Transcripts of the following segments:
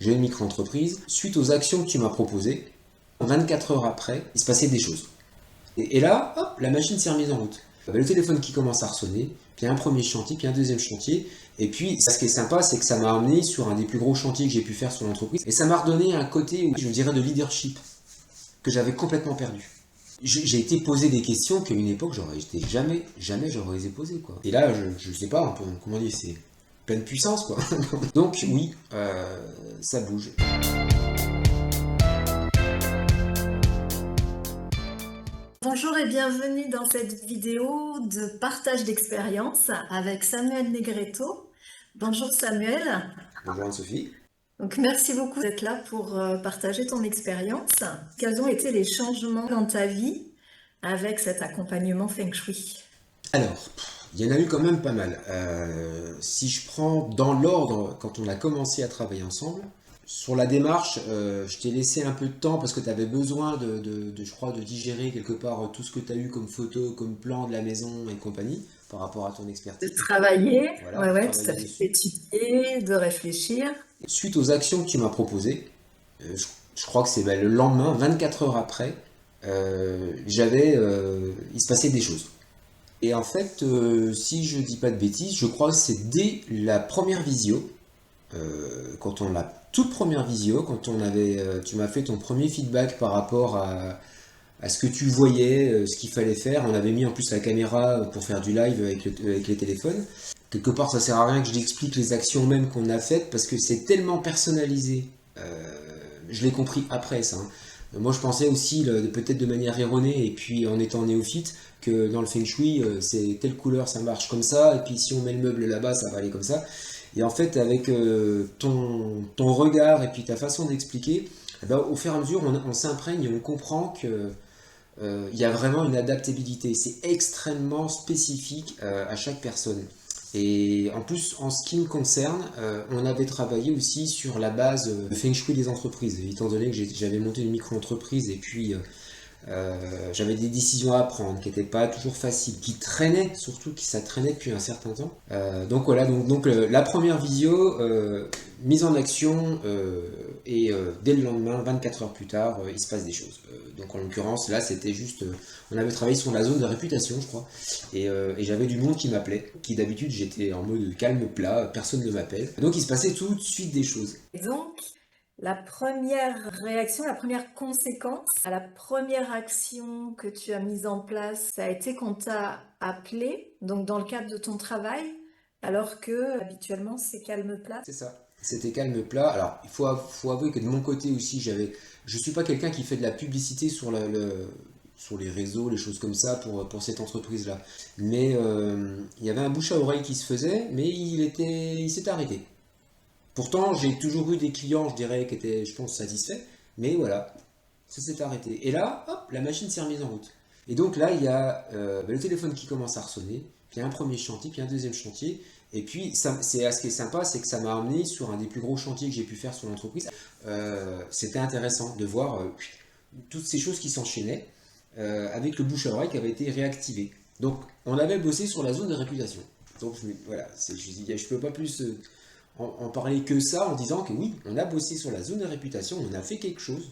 J'ai une micro-entreprise. Suite aux actions que tu m'as proposées, 24 heures après, il se passait des choses. Et là, hop, la machine s'est remise en route. Le téléphone qui commence à ressonner, puis un premier chantier, puis un deuxième chantier. Et puis, ce qui est sympa, c'est que ça m'a amené sur un des plus gros chantiers que j'ai pu faire sur l'entreprise. Et ça m'a redonné un côté, je dirais, de leadership que j'avais complètement perdu. J'ai été posé des questions qu'à une époque, jamais j'aurais osé poser, quoi. Et là, je sais pas, un peu, comment dire, c'est pleine puissance, quoi. Donc, oui, ça bouge. Bonjour et bienvenue dans cette vidéo de partage d'expérience avec Samuel Negretto. Bonjour Samuel. Bonjour Anne-Sophie. Donc merci beaucoup d'être là pour partager ton expérience. Quels ont été les changements dans ta vie avec cet accompagnement Feng Shui? Alors, il y en a eu quand même pas mal. Si je prends dans l'ordre, quand on a commencé à travailler ensemble, sur la démarche, je t'ai laissé un peu de temps parce que tu avais besoin je crois, de digérer quelque part tout ce que tu as eu comme photo, comme plan de la maison et compagnie par rapport à ton De expertise. travailler, Voilà, ouais, tout à travailler fait, dessus. d'étudier, de réfléchir. Suite aux actions que tu m'as proposées, je crois que c'est le lendemain, 24 heures après, il se passait des choses. Et en fait, si je dis pas de bêtises, je crois que c'est dès la première visio, quand on la toute première visio, quand tu m'as fait ton premier feedback par rapport à ce que tu voyais, ce qu'il fallait faire. On avait mis en plus la caméra pour faire du live avec les téléphones. Quelque part, ça sert à rien que je t'explique les actions même qu'on a faites parce que c'est tellement personnalisé. Je l'ai compris après ça, hein. Moi, je pensais aussi, peut-être de manière erronée, et puis en étant néophyte, que dans le Feng Shui, c'est telle couleur, ça marche comme ça, et puis si on met le meuble là-bas, ça va aller comme ça. Et en fait, avec ton regard et puis ta façon d'expliquer, eh ben, au fur et à mesure, on s'imprègne et on comprend que il y a vraiment une adaptabilité. C'est extrêmement spécifique à chaque personne. Et en plus, en ce qui me concerne, on avait travaillé aussi sur la base de Feng Shui des entreprises. Étant donné que j'avais monté une micro-entreprise et puis j'avais des décisions à prendre qui n'étaient pas toujours faciles, qui traînaient, surtout qui ça traînait depuis un certain temps. Donc voilà, la première visio, mise en action, et dès le lendemain, 24 heures plus tard, il se passe des choses. Donc en l'occurrence, là c'était juste, on avait travaillé sur la zone de réputation, je crois, et j'avais du monde qui m'appelait, qui d'habitude j'étais en mode calme plat, personne ne m'appelle. Donc il se passait tout de suite des choses. Et donc, la première réaction, la première conséquence à la première action que tu as mise en place, ça a été qu'on t'a appelé, donc dans le cadre de ton travail, alors que habituellement c'est calme plat. C'est ça. C'était calme plat. Alors, faut avouer que de mon côté aussi, je suis pas quelqu'un qui fait de la publicité sur les réseaux, les choses comme ça pour cette entreprise-là. Mais il y avait un bouche à oreille qui se faisait, mais il s'est arrêté. Pourtant, j'ai toujours eu des clients, je dirais, qui étaient, je pense, satisfaits. Mais voilà, ça s'est arrêté. Et là, hop, la machine s'est remise en route. Et donc là, il y a le téléphone qui commence à ressonner, puis un premier chantier, puis un deuxième chantier. Et puis, ce qui est sympa, c'est que ça m'a amené sur un des plus gros chantiers que j'ai pu faire sur l'entreprise. C'était intéressant de voir toutes ces choses qui s'enchaînaient avec le bouche à oreille qui avait été réactivé. Donc, on avait bossé sur la zone de réputation. Donc, voilà, je peux pas plus en parler que ça en disant que oui, on a bossé sur la zone de réputation, on a fait quelque chose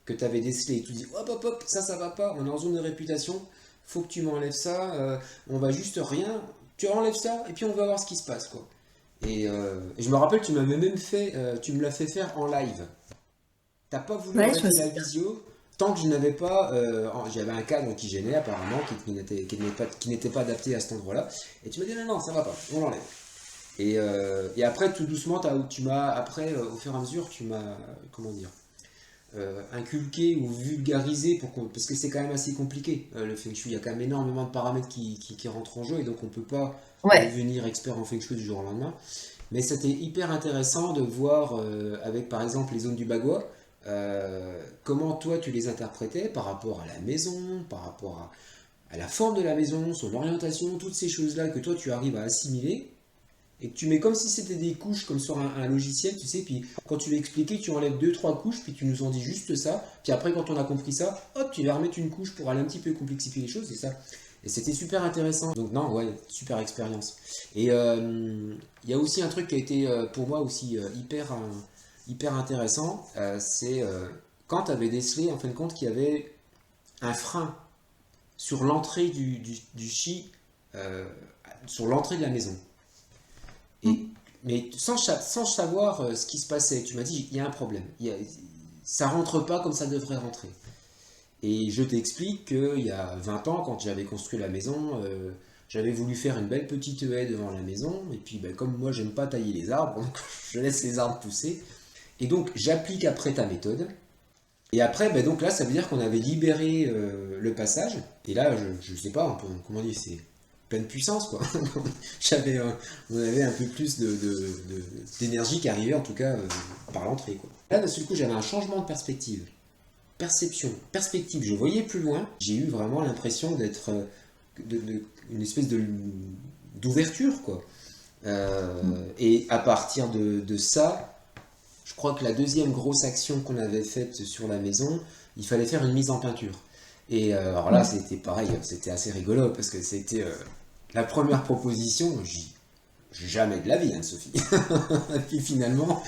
que tu avais décelé et tu dis hop hop hop, ça va pas, on est en zone de réputation, faut que tu m'enlèves ça, on va juste rien, tu enlèves ça et puis on va voir ce qui se passe quoi. Et je me rappelle, tu m'avais même fait, tu me l'as fait faire en live. T'as pas voulu Ouais, je me arrêter la souviens. visio tant que je n'avais pas, j'avais un cadre qui gênait apparemment, qui n'était pas adapté à cet endroit-là. Et tu m'as dit non non ça va pas, on l'enlève. Et après tout doucement, au fur et à mesure, tu m'as, comment dire, inculqué ou vulgarisé parce que c'est quand même assez compliqué le feng shui. Il y a quand même énormément de paramètres qui rentrent en jeu et donc on ne peut pas Ouais. devenir expert en feng shui du jour au lendemain. Mais c'était hyper intéressant de voir avec par exemple les zones du bagua, comment toi tu les interprétais par rapport à la maison, par rapport à la forme de la maison, son orientation, toutes ces choses-là que toi tu arrives à assimiler et que tu mets comme si c'était des couches, comme sur un logiciel, tu sais, puis quand tu l'expliquais, tu enlèves deux trois couches, puis tu nous en dis juste ça, puis après quand on a compris ça, hop, tu vas remettre une couche pour aller un petit peu complexifier les choses, c'est ça. Et c'était super intéressant. Donc non, ouais, super expérience. Et il y a aussi un truc qui a été pour moi aussi hyper hyper intéressant, c'est quand tu avais décelé en fin de compte qu'il y avait un frein sur l'entrée du chi, euh, sur l'entrée de la maison. Et, mais sans savoir ce qui se passait, tu m'as dit, il y a un problème. Ça rentre pas comme ça devrait rentrer. Et je t'explique qu'il y a 20 ans, quand j'avais construit la maison, j'avais voulu faire une belle petite haie devant la maison. Et puis, ben, comme moi, j'aime pas tailler les arbres, donc je laisse les arbres pousser. Et donc, j'applique après ta méthode. Et après, ben, donc là, ça veut dire qu'on avait libéré le passage. Et là, je sais pas, comment dire, c'est pleine puissance, quoi. J'avais, on avait un peu plus d'énergie qui arrivait, en tout cas, par l'entrée, quoi. Là, d'un seul coup, j'avais un changement de perspective. Perspective, je voyais plus loin. J'ai eu vraiment l'impression d'être une espèce d'ouverture, quoi. Et à partir de ça, je crois que la deuxième grosse action qu'on avait faite sur la maison, il fallait faire une mise en peinture. Et alors là, c'était pareil, c'était assez rigolo parce que c'était la première proposition. Jamais de la vie, Anne-Sophie. Et puis finalement,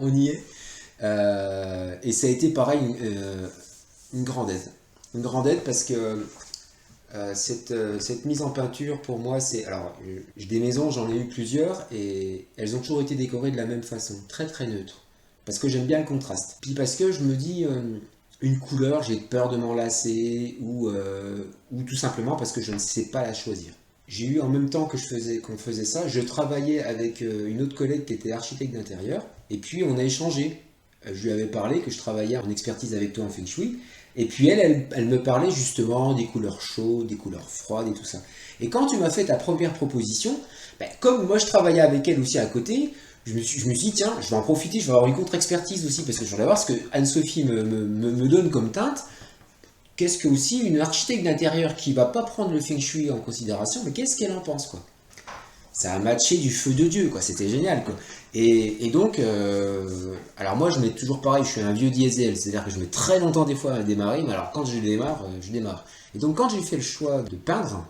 on y est. Et ça a été pareil, une grande aide. Une grande aide parce que cette mise en peinture, pour moi, c'est... Alors, des maisons, j'en ai eu plusieurs, et elles ont toujours été décorées de la même façon, très très neutre. Parce que j'aime bien le contraste. Puis parce que je me dis, une couleur, j'ai peur de m'en lasser, ou tout simplement parce que je ne sais pas la choisir. J'ai eu en même temps qu'on faisait ça, je travaillais avec une autre collègue qui était architecte d'intérieur, et puis on a échangé. Je lui avais parlé que je travaillais en expertise avec toi en Feng Shui, et puis elle me parlait justement des couleurs chaudes, des couleurs froides et tout ça. Et quand tu m'as fait ta première proposition, ben, comme moi je travaillais avec elle aussi à côté, je me suis dit, tiens, je vais en profiter, je vais avoir une contre-expertise aussi, parce que je voulais voir ce que Anne-Sophie me donne comme teinte. Qu'est-ce que aussi une architecte d'intérieur qui va pas prendre le Feng Shui en considération, mais qu'est-ce qu'elle en pense, quoi. Ça a matché du feu de Dieu, quoi. C'était génial, quoi. Et donc, alors moi, je mets toujours pareil, je suis un vieux diesel, c'est-à-dire que je mets très longtemps des fois à démarrer, mais alors quand je démarre, je démarre. Et donc, quand j'ai fait le choix de peindre,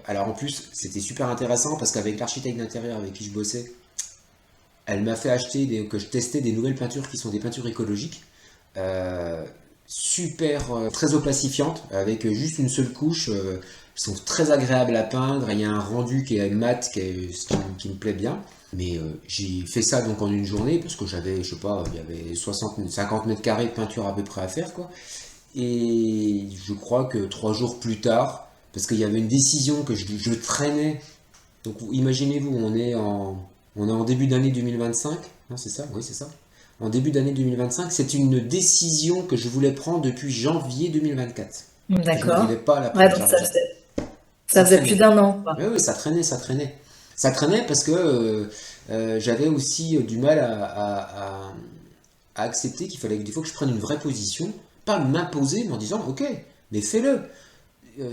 alors en plus, c'était super intéressant parce qu'avec l'architecte d'intérieur avec qui je bossais, elle m'a fait acheter, que je testais des nouvelles peintures qui sont des peintures écologiques, euh, super, très opacifiantes, avec juste une seule couche. Ils sont très agréables à peindre, il y a un rendu qui est mat, qui me plaît bien. Mais j'ai fait ça donc en une journée, parce que j'avais, je sais pas, il y avait 50 mètres carrés de peinture à peu près à faire, quoi. Et je crois que 3 jours plus tard, parce qu'il y avait une décision que je traînais, donc imaginez-vous, on est en début d'année 2025, non c'est ça, oui c'est ça, en début d'année 2025, c'est une décision que je voulais prendre depuis janvier 2024. Je D'accord. n'arrivais pas à la Ouais, prendre, donc ça ça faisait plus traînait. d'1 an, quoi. Oui, oui, ça traînait, ça traînait. Ça traînait parce que j'avais aussi du mal à accepter qu'il fallait que des fois que je prenne une vraie position, pas m'imposer, mais en disant, ok, mais fais-le.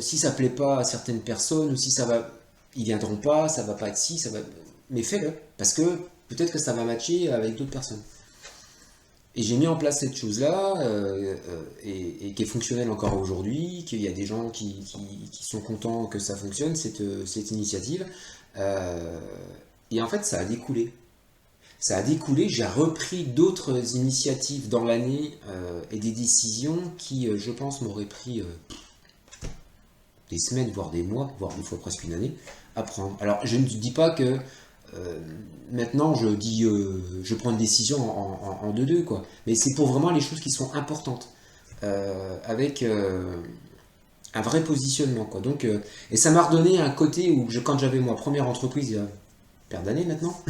Si ça plaît pas à certaines personnes, ou si ça va, ils viendront pas, ça va pas être si, ça va, mais fais-le. Parce que peut-être que ça va matcher avec d'autres personnes. Et j'ai mis en place cette chose-là, et qui est fonctionnelle encore aujourd'hui, qu'il y a des gens qui sont contents que ça fonctionne, cette initiative. Euh, et en fait, ça a découlé. Ça a découlé, j'ai repris d'autres initiatives dans l'année, et des décisions qui, je pense, m'auraient pris des semaines, voire des mois, voire des fois presque une année, à prendre. Alors, je ne dis pas que euh, maintenant je prends une décision en deux-deux, quoi. Mais c'est pour vraiment les choses qui sont importantes, avec un vrai positionnement, quoi. Donc, et ça m'a redonné un côté où, quand j'avais ma première entreprise, il y a une paire d'années maintenant,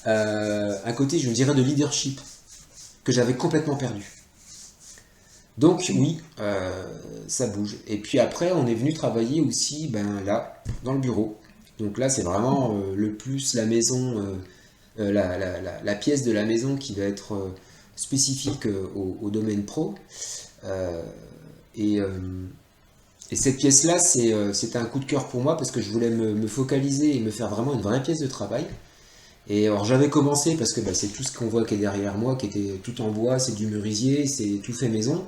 un côté, je dirais, de leadership que j'avais complètement perdu. Donc oui, ça bouge. Et puis après, on est venu travailler aussi, ben là, dans le bureau. Donc là, c'est vraiment le plus la maison, la pièce de la maison qui va être spécifique au domaine pro. Euh, et, euh, et cette pièce-là, c'était un coup de cœur pour moi parce que je voulais me focaliser et me faire vraiment une vraie pièce de travail. Et alors j'avais commencé parce que bah, c'est tout ce qu'on voit qui est derrière moi, qui était tout en bois, c'est du merisier, c'est tout fait maison.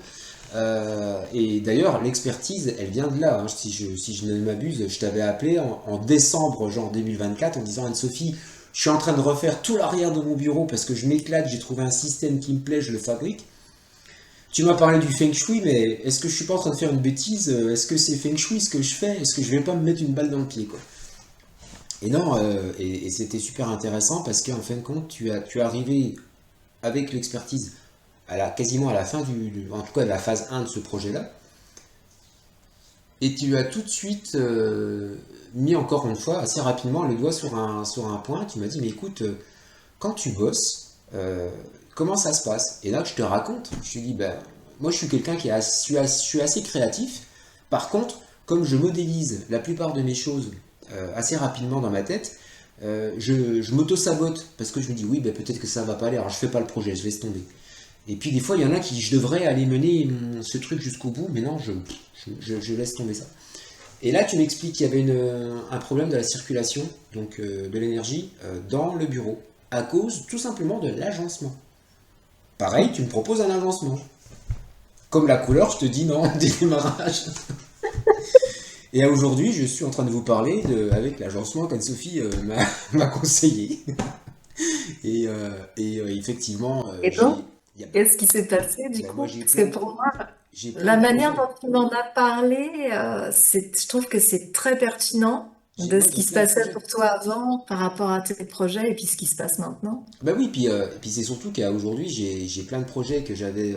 Et d'ailleurs, l'expertise, elle vient de là, hein. Si je ne m'abuse, je t'avais appelé en décembre, genre 2024, en disant Anne-Sophie, Je suis en train de refaire tout l'arrière de mon bureau parce que je m'éclate, j'ai trouvé un système qui me plaît, je le fabrique. Tu m'as parlé du feng shui, mais est-ce que je suis pas en train de faire une bêtise? Est-ce que c'est feng shui ce que je fais? Est-ce que je vais pas me mettre une balle dans le pied, quoi? Et non, et c'était super intéressant parce qu'en fin de compte, tu es arrivé avec l'expertise quasiment à la fin en tout cas de la phase 1 de ce projet-là, et tu as tout de suite mis encore une fois assez rapidement le doigt sur un point. Tu m'as dit, mais écoute, quand tu bosses, comment ça se passe? Et là, je te raconte. Je te dis, ben, moi, je suis quelqu'un je suis assez créatif. Par contre, comme je modélise la plupart de mes choses assez rapidement dans ma tête, je m'auto-sabote parce que je me dis, oui, ben, peut-être que ça va pas aller. Alors, je fais pas le projet, je laisse tomber. Et puis, des fois, il y en a qui, je devrais aller mener ce truc jusqu'au bout, mais non, je laisse tomber ça. Et là, tu m'expliques qu'il y avait un problème de la circulation, donc de l'énergie, dans le bureau, à cause tout simplement de l'agencement. Pareil, tu me proposes un agencement. Comme la couleur, je te dis non, dès le démarrage. Et aujourd'hui, je suis en train de vous parler avec l'agencement qu'Anne-Sophie m'a conseillé. Et effectivement, Et donc, il y a- qu'est-ce qui s'est passé du ben, moi coup? Parce que pour moi, j'ai plein la de manière projets. dont tu m'en as parlé, je trouve que c'est très pertinent de Moi, ce j'ai qui se plein de passait projets. pour toi avant par rapport à tes projets et puis ce qui se passe maintenant. Bah oui, puis c'est surtout qu'aujourd'hui, j'ai plein de projets que j'avais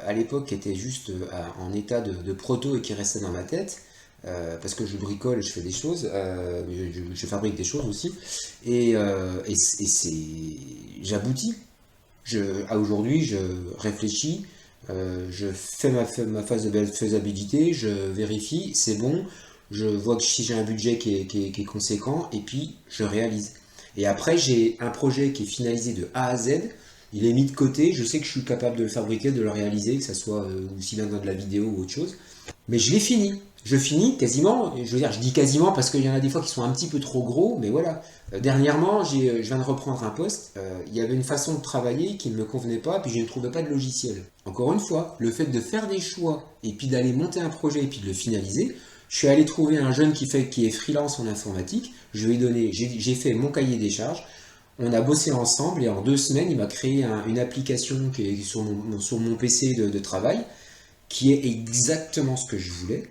à l'époque qui étaient juste en état de proto et qui restaient dans ma tête. Parce que je bricole, je fais des choses, je fabrique des choses aussi, j'aboutis. À aujourd'hui, je réfléchis, je fais ma phase de faisabilité, je vérifie, c'est bon, je vois que si j'ai un budget qui est conséquent, et puis je réalise. Et après, j'ai un projet qui est finalisé de A à Z, il est mis de côté, je sais que je suis capable de le fabriquer, de le réaliser, que ce soit aussi bien dans de la vidéo ou autre chose, mais je l'ai fini. Je finis quasiment, je veux dire, je dis quasiment parce qu'il y en a des fois qui sont un petit peu trop gros, mais voilà. Dernièrement, je viens de reprendre un poste. Il y avait une façon de travailler qui ne me convenait pas, puis je ne trouvais pas de logiciel. Encore une fois, le fait de faire des choix et puis d'aller monter un projet et puis de le finaliser, je suis allé trouver un jeune qui est freelance en informatique. Je lui ai donné, j'ai fait mon cahier des charges. On a bossé ensemble et en 2 semaines, il m'a créé une application qui est sur mon PC de travail, qui est exactement ce que je voulais.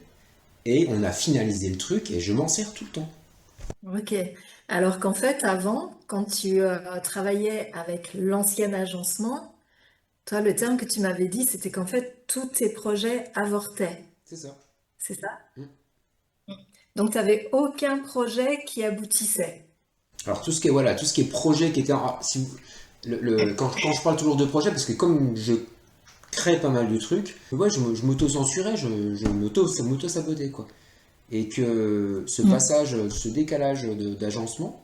Et on a finalisé le truc et je m'en sers tout le temps. Ok. Alors qu'en fait, avant, quand tu travaillais avec l'ancien agencement, toi, le terme que tu m'avais dit, c'était qu'en fait, tous tes projets avortaient. C'est ça. C'est ça? Mm. Donc, tu n'avais aucun projet qui aboutissait. Alors tout ce qui est projet qui était si quand je parle toujours de projet, parce que comme je crée pas mal de trucs, ouais, je m'auto-censurais, m'auto-sabotais quoi. Et que ce Mm. passage, ce décalage d'agencement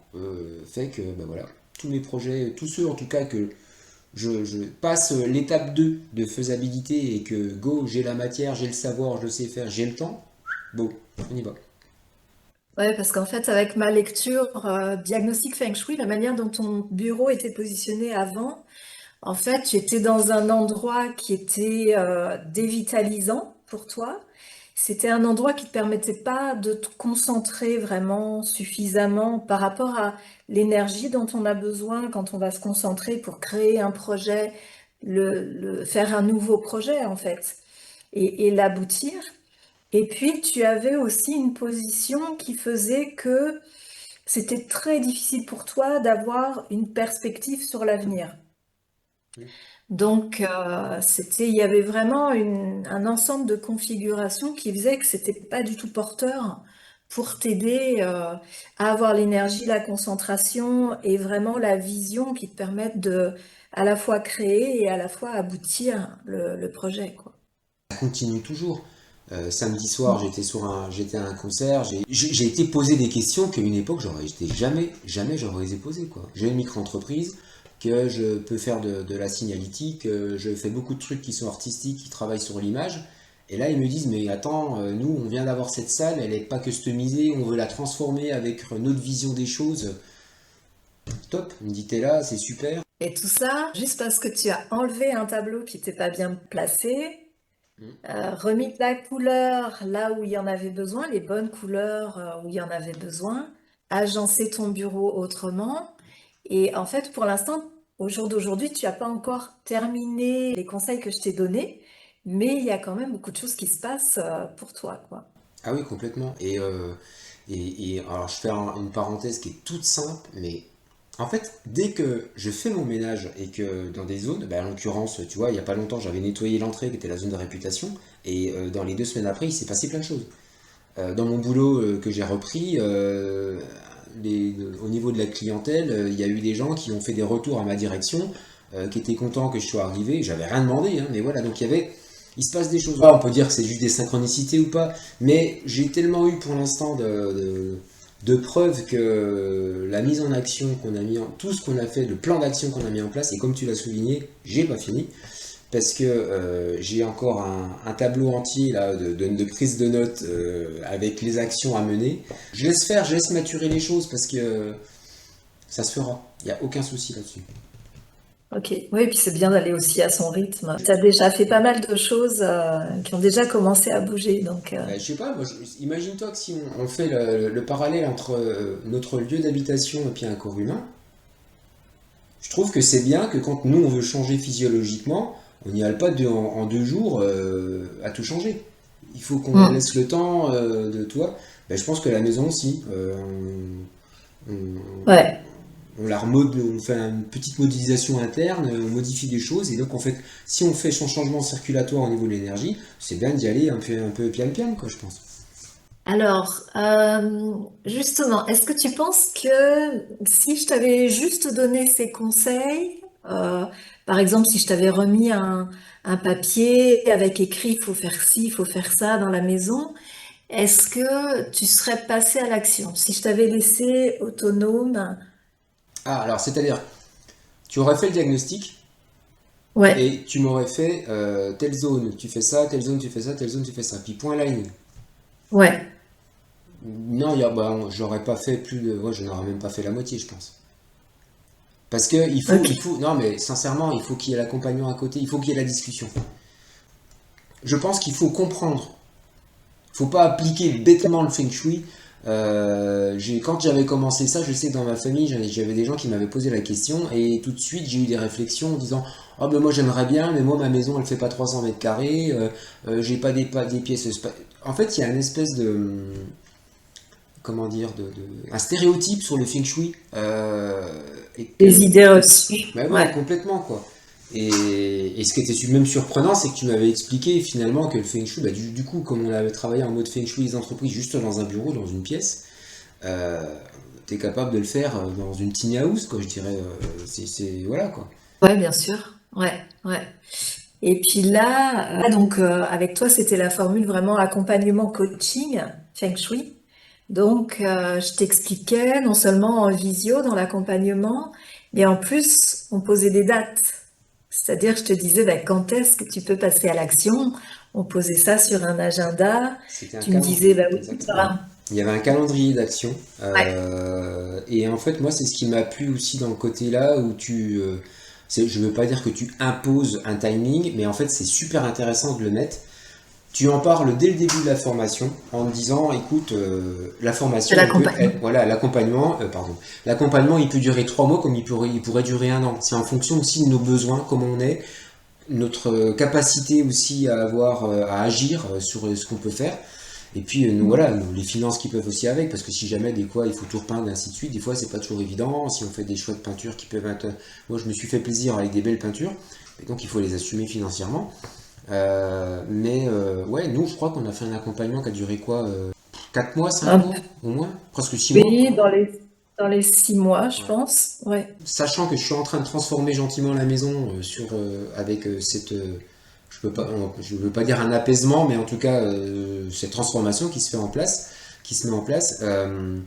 fait que ben voilà, tous mes projets, tous ceux en tout cas que je passe l'étape 2 de faisabilité et que go, j'ai la matière, j'ai le savoir, je sais faire, j'ai le temps, bon, on y va. Ouais, parce qu'en fait, avec ma lecture diagnostic Feng Shui, la manière dont ton bureau était positionné avant, en fait, tu étais dans un endroit qui était dévitalisant pour toi. C'était un endroit qui ne te permettait pas de te concentrer vraiment suffisamment par rapport à l'énergie dont on a besoin quand on va se concentrer pour créer un projet, faire un nouveau projet en fait, et l'aboutir. Et puis, tu avais aussi une position qui faisait que c'était très difficile pour toi d'avoir une perspective sur l'avenir. Donc, il y avait vraiment un ensemble de configurations qui faisait que c'était pas du tout porteur pour t'aider à avoir l'énergie, la concentration et vraiment la vision qui te permettent de à la fois créer et à la fois aboutir le projet, quoi. Ça continue toujours. Samedi soir, j'étais à un concert, j'ai été poser des questions qu'à une époque, jamais j'aurais osé poser, quoi. J'ai une micro-entreprise, que je peux faire de la signalétique, je fais beaucoup de trucs qui sont artistiques, qui travaillent sur l'image. Et là, ils me disent, mais attends, nous, on vient d'avoir cette salle, elle n'est pas customisée, on veut la transformer avec notre vision des choses. Top, il me dit, t'es là, c'est super. Et tout ça, juste parce que tu as enlevé un tableau qui n'était pas bien placé, remis de la couleur là où il y en avait besoin, les bonnes couleurs où il y en avait besoin, agencé ton bureau autrement. Et en fait, pour l'instant, au jour d'aujourd'hui, tu n'as pas encore terminé les conseils que je t'ai donnés, mais il y a quand même beaucoup de choses qui se passent pour toi, quoi. Ah oui, complètement. Et alors, je fais une parenthèse qui est toute simple, mais en fait, dès que je fais mon ménage et que dans des zones, bah, en l'occurrence, tu vois, il n'y a pas longtemps, j'avais nettoyé l'entrée qui était la zone de réputation, et dans les 2 semaines après, il s'est passé plein de choses. Dans mon boulot que j'ai repris, au niveau de la clientèle, il y a eu des gens qui ont fait des retours à ma direction, qui étaient contents que je sois arrivé. J'avais rien demandé, hein, mais voilà, donc il se passe des choses. Ah, on peut dire que c'est juste des synchronicités ou pas, mais j'ai tellement eu pour l'instant de preuves que la mise en action qu'on a mis tout ce qu'on a fait, le plan d'action qu'on a mis en place, et comme tu l'as souligné, j'ai pas fini, parce que j'ai encore un tableau entier là, de prise de notes avec les actions à mener. Je laisse faire, je laisse maturer les choses parce que ça se fera. Il n'y a aucun souci là-dessus. Ok, oui, et puis c'est bien d'aller aussi à son rythme. Tu as déjà fait pas mal de choses qui ont déjà commencé à bouger, donc Je sais pas, moi, imagine-toi que si on fait le parallèle entre notre lieu d'habitation et puis un corps humain, je trouve que c'est bien que quand nous on veut changer physiologiquement, on n'y aille pas en 2 jours à tout changer. Il faut qu'on hmm, laisse le temps de toi. Ben, je pense que la maison aussi, on, ouais. on fait une petite modélisation interne, on modifie des choses, et donc en fait, si on fait son changement circulatoire au niveau de l'énergie, c'est bien d'y aller un peu pian-pian, quoi, je pense. Alors, justement, est-ce que tu penses que si je t'avais juste donné ces conseils, par exemple, si je t'avais remis un papier avec écrit, il faut faire ci, il faut faire ça dans la maison, est-ce que tu serais passé à l'action? Si je t'avais laissé autonome, Ah, alors, c'est-à-dire, tu aurais fait le diagnostic, ouais, et tu m'aurais fait telle zone, tu fais ça, telle zone, tu fais ça, telle zone, tu fais ça, puis point line. ouais, Non, bah, j'aurais pas fait plus de. Ouais, je n'aurais même pas fait la moitié, je pense. Parce que ok. non, mais sincèrement, il faut qu'il y ait l'accompagnement à côté, il faut qu'il y ait la discussion. Je pense qu'il faut comprendre. Faut pas appliquer bêtement le feng shui. Quand j'avais commencé ça, je sais que dans ma famille, j'avais des gens qui m'avaient posé la question, et tout de suite j'ai eu des réflexions en disant: oh ben moi j'aimerais bien, mais moi ma maison elle fait pas 300 mètres carrés, j'ai pas des pièces. En fait, il y a une espèce de, comment dire, un stéréotype sur le feng shui, et Les que, idées reçues, bah ouais, ouais. complètement quoi. Et ce qui était même surprenant, c'est que tu m'avais expliqué finalement que le feng shui, bah, du coup, comme on avait travaillé en mode feng shui des entreprises juste dans un bureau, dans une pièce, euh, tu es capable de le faire dans une tiny house, quoi, je dirais. Voilà quoi. Ouais, bien sûr. Ouais, ouais. Et puis là, donc avec toi, c'était la formule vraiment accompagnement coaching, Feng Shui. Donc, je t'expliquais non seulement en visio dans l'accompagnement, mais en plus, on posait des dates. C'est-à-dire, je te disais, ben, quand est-ce que tu peux passer à l'action? On posait ça sur un agenda. C'était un Tu me disais, calendrier, ben oui, exactement. ça. Il y avait un calendrier d'action. Ouais. Et en fait, moi, c'est ce qui m'a plu aussi dans le côté là où je veux pas dire que tu imposes un timing, mais en fait, c'est super intéressant de le mettre. Tu en parles dès le début de la formation en te disant: écoute, la De formation, l'accompagnement. voilà, l'accompagnement, il peut durer 3 mois comme il pourrait durer un an. C'est en fonction aussi de nos besoins, comment on est, notre capacité aussi à avoir, à agir sur ce qu'on peut faire. Et puis, voilà, les finances qui peuvent aussi avec, parce que si jamais des fois il faut tout repeindre, ainsi de suite, des fois c'est pas toujours évident. Si on fait des choix de peinture qui peuvent être. Moi, je me suis fait plaisir avec des belles peintures, et donc il faut les assumer financièrement. Ouais, nous, je crois qu'on a fait un accompagnement qui a duré quoi, 4 mois, 5 Un mois, au moins, presque 6 mois, peu quoi. dans les 6 mois, je Ouais. pense. Ouais. Sachant que je suis en train de transformer gentiment la maison avec je veux pas dire un apaisement, mais en tout cas cette transformation qui se met en place. Même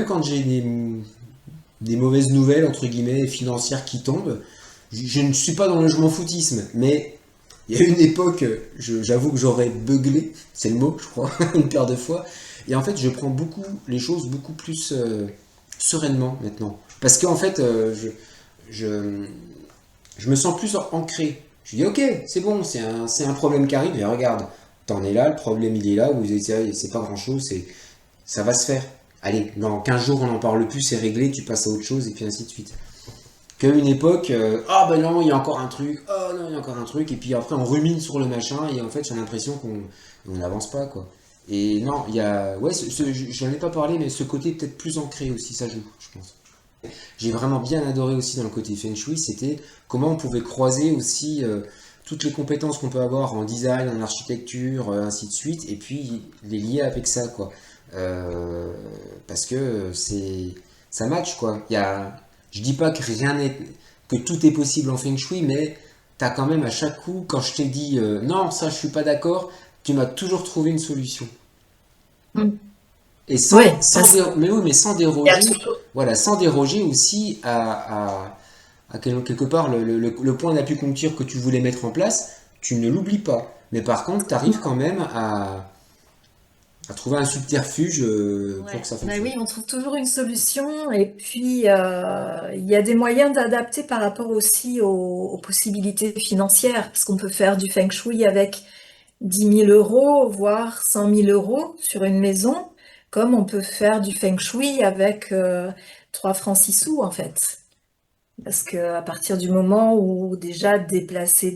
quand j'ai des mauvaises nouvelles entre guillemets financières qui tombent, je ne suis pas dans le je m'en foutisme, mais il y a une époque, j'avoue que j'aurais beuglé, c'est le mot, je crois, une paire de fois. Et en fait, je prends les choses beaucoup plus sereinement maintenant. Parce qu'en fait, je, je me sens plus ancré. Je dis: ok, c'est bon, c'est un problème qui arrive, mais regarde, t'en es là, le problème il est là, c'est pas grand chose, ça va se faire. allez, dans 15 jours on n'en parle plus, c'est réglé, tu passes à autre chose et puis ainsi de suite. Qu'à une époque, ah ben non, il y a encore un truc, oh non, il y a encore un truc, et puis après on rumine sur le machin, et en fait j'ai l'impression qu'on n'avance pas, quoi. Et non, il y a, ouais, j'en ai pas parlé, mais ce côté peut-être plus ancré aussi, ça joue, je pense. J'ai vraiment bien adoré aussi dans le côté Feng Shui, c'était comment on pouvait croiser aussi toutes les compétences qu'on peut avoir en design, en architecture, ainsi de suite, et puis les lier avec ça, quoi. Euh, Parce que ça match, quoi. Je dis pas que rien n'est, que tout est possible en Feng Shui, mais t'as quand même à chaque coup, quand je t'ai dit non, ça je suis pas d'accord, tu m'as toujours trouvé une solution. Mm. Et Oui, mais oui, mais sans il y a déroger, toujours. voilà, sans déroger aussi à quelque part le point d'acupuncture que tu voulais mettre en place, tu ne l'oublies pas. Mais par contre, tu arrives quand même à trouver un subterfuge pour que Ouais. ça Bah fonctionne. oui, on trouve toujours une solution et puis il y a des moyens d'adapter par rapport aussi aux possibilités financières, parce qu'on peut faire du feng shui avec 10 000 euros, voire 100 000 euros sur une maison, comme on peut faire du feng shui avec 3 francs 6 sous en fait. Parce que à partir du moment où déjà déplacer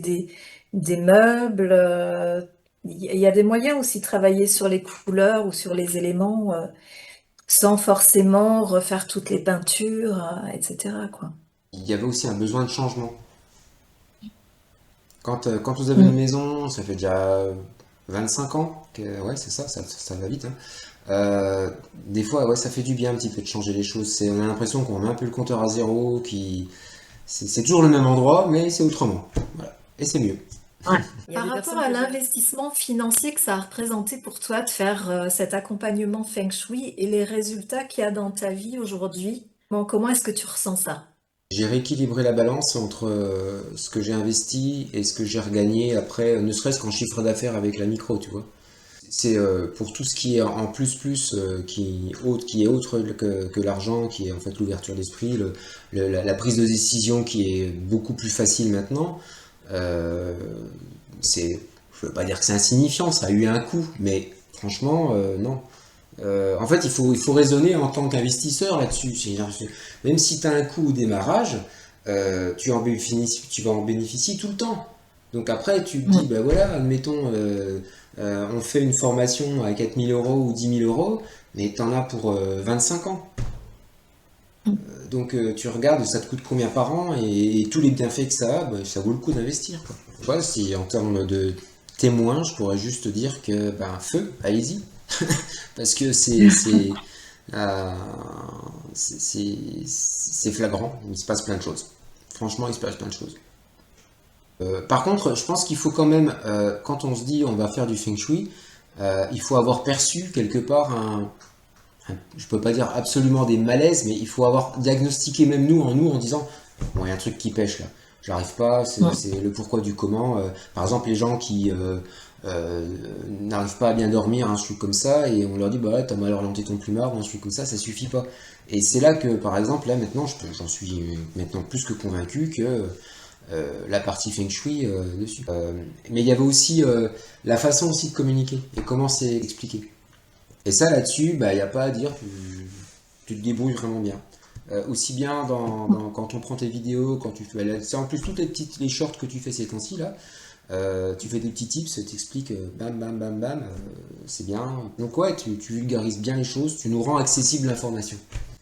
des meubles, il y a des moyens aussi de travailler sur les couleurs ou sur les éléments sans forcément refaire toutes les peintures, etc., quoi. Il y avait aussi un besoin de changement. Quand vous avez une Mm. maison, ça fait déjà 25 ans, ouais, c'est ça, ça va vite, hein. Des fois, ouais, ça fait du bien un petit peu de changer les choses. On a l'impression qu'on met un peu le compteur à zéro, c'est toujours le même endroit, mais c'est autrement. Voilà. Et c'est mieux. Ouais. Par rapport à l'investissement financier que ça a représenté pour toi de faire cet accompagnement Feng Shui et les résultats qu'il y a dans ta vie aujourd'hui, bon, comment est-ce que tu ressens ça? J'ai rééquilibré la balance entre ce que j'ai investi et ce que j'ai regagné après, ne serait-ce qu'en chiffre d'affaires avec la micro, tu vois. C'est pour tout ce qui est en plus, qui est autre que l'argent, qui est en fait l'ouverture d'esprit, la prise de décision qui est beaucoup plus facile maintenant. Euh, je veux pas dire que c'est insignifiant, ça a eu un coût, mais franchement, non. En fait, il faut raisonner en tant qu'investisseur là-dessus. Même si tu as un coût au démarrage, tu vas en bénéficier tout le temps. Donc après, tu te dis, Mm. ben voilà, admettons, on fait une formation à 4 000 euros ou 10 000 euros, mais tu en as pour 25 ans. Donc tu regardes, ça te coûte combien par an et tous les bienfaits que ça a, ben, ça vaut le coup d'investir, quoi. Voilà, si en termes de témoins, je pourrais juste dire que, ben, feu, allez-y. Parce que euh, c'est flagrant, il se passe plein de choses. Franchement, il se passe plein de choses. Par contre, je pense qu'il faut quand même, quand on se dit on va faire du feng shui, il faut avoir perçu quelque part je peux pas dire absolument des malaises, mais il faut avoir diagnostiqué même nous en disant, bon, il y a un truc qui pêche là, j'arrive pas, Mm. c'est le pourquoi du comment. Par exemple, les gens qui n'arrivent pas à bien dormir, un truc comme ça, et on leur dit, bah ouais, t'as mal orienté ton plumard, ou un truc comme ça suffit pas. Et c'est là que, par exemple, là maintenant, j'en suis maintenant plus que convaincu que la partie feng shui dessus. Mais il y avait aussi la façon aussi de communiquer et comment c'est expliqué. Et ça là-dessus, bah, il n'y a pas à dire, tu te débrouilles vraiment bien. Aussi bien quand on prend tes vidéos, quand tu fais. C'est en plus toutes les shorts que tu fais ces temps-ci là. Tu fais des petits tips, t'expliques bam bam bam bam, c'est bien. Donc ouais, tu vulgarises bien les choses, tu nous rends accessible l'information.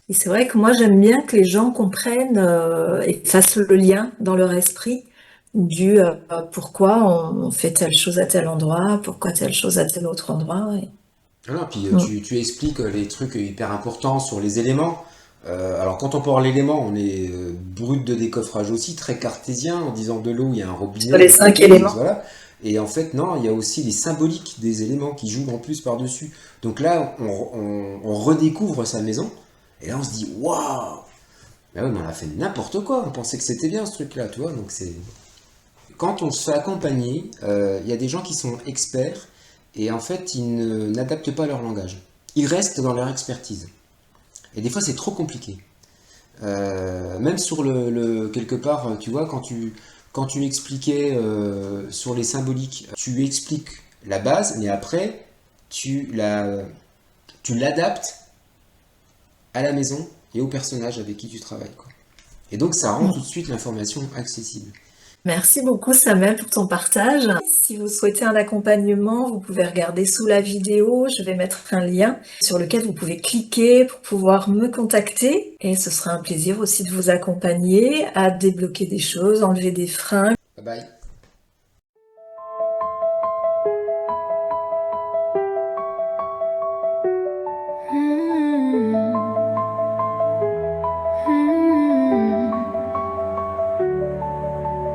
Et c'est vrai que moi, j'aime bien que les gens comprennent et fassent le lien dans leur esprit du pourquoi on fait telle chose à tel endroit, pourquoi telle chose à tel autre endroit. Voilà, puis Mm. tu expliques les trucs hyper importants sur les éléments. Alors quand on parle d'éléments, on est brut de décoffrage aussi, très cartésien, en disant de l'eau, il y a un Sur robinet, les il y a un 5 truc, éléments. voilà. Et en fait, non, il y a aussi les symboliques des éléments qui jouent en plus par-dessus. Donc là, on redécouvre sa maison, et là on se dit, waouh! Mais ouais, mais on a fait n'importe quoi, on pensait que c'était bien ce truc-là, tu vois. Donc c'est. Quand on se fait accompagner, il y a des gens qui sont experts, et en fait, n'adaptent pas leur langage. Ils restent dans leur expertise. Et des fois, c'est trop compliqué. Même sur quelque part, tu vois, quand tu expliquais sur les symboliques, tu expliques la base, mais après, tu l'adaptes à la maison et au personnage avec qui tu travailles, quoi. Et donc ça rend tout de suite l'information accessible. Merci beaucoup Samuel pour ton partage. Si vous souhaitez un accompagnement, vous pouvez regarder sous la vidéo. Je vais mettre un lien sur lequel vous pouvez cliquer pour pouvoir me contacter. Et ce sera un plaisir aussi de vous accompagner à débloquer des choses, enlever des freins. Bye bye.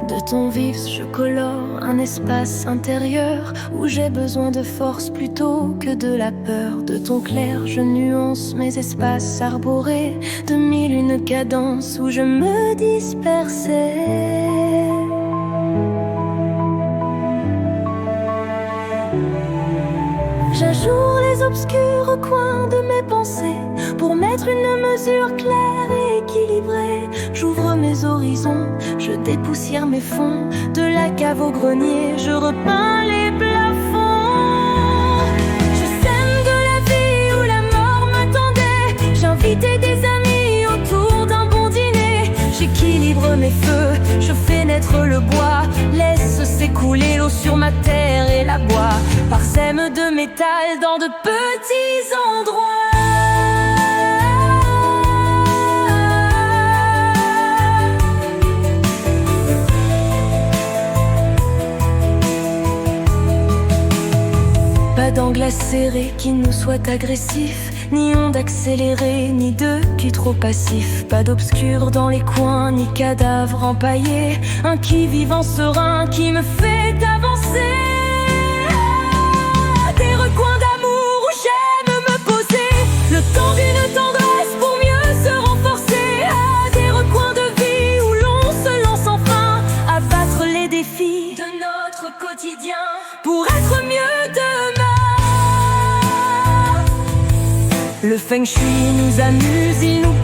De ton vif, je colore un espace intérieur où j'ai besoin de force plutôt que de la peur. De ton clair, je nuance mes espaces arborés de mille une cadences où je me dispersais. J'ajoure les obscurs coins de mes pensées pour mettre une mesure claire et équilibrée. J'ouvre mes horizons, je dépoussière mes fonds. De la cave au grenier, je repeins les plafonds. Je sème de la vie où la mort m'attendait. J'invitais des amis autour d'un bon dîner. J'équilibre mes feux, je fais naître le bois. Laisse s'écouler l'eau sur ma terre et la bois. Parsème de métal dans de petits endroits. Pas d'angle serré qui nous soit agressif, ni onde accélérée, ni de qui trop passif. Pas d'obscur dans les coins, ni cadavre empaillé. Un qui-vivant serein qui me fait avancer. Des recoins d'amour où j'aime me poser. Le temps d'une tendresse pour mieux se renforcer. Des recoins de vie où l'on se lance enfin à battre les défis de notre quotidien pour être mieux demain. Le feng shui nous amuse, il nous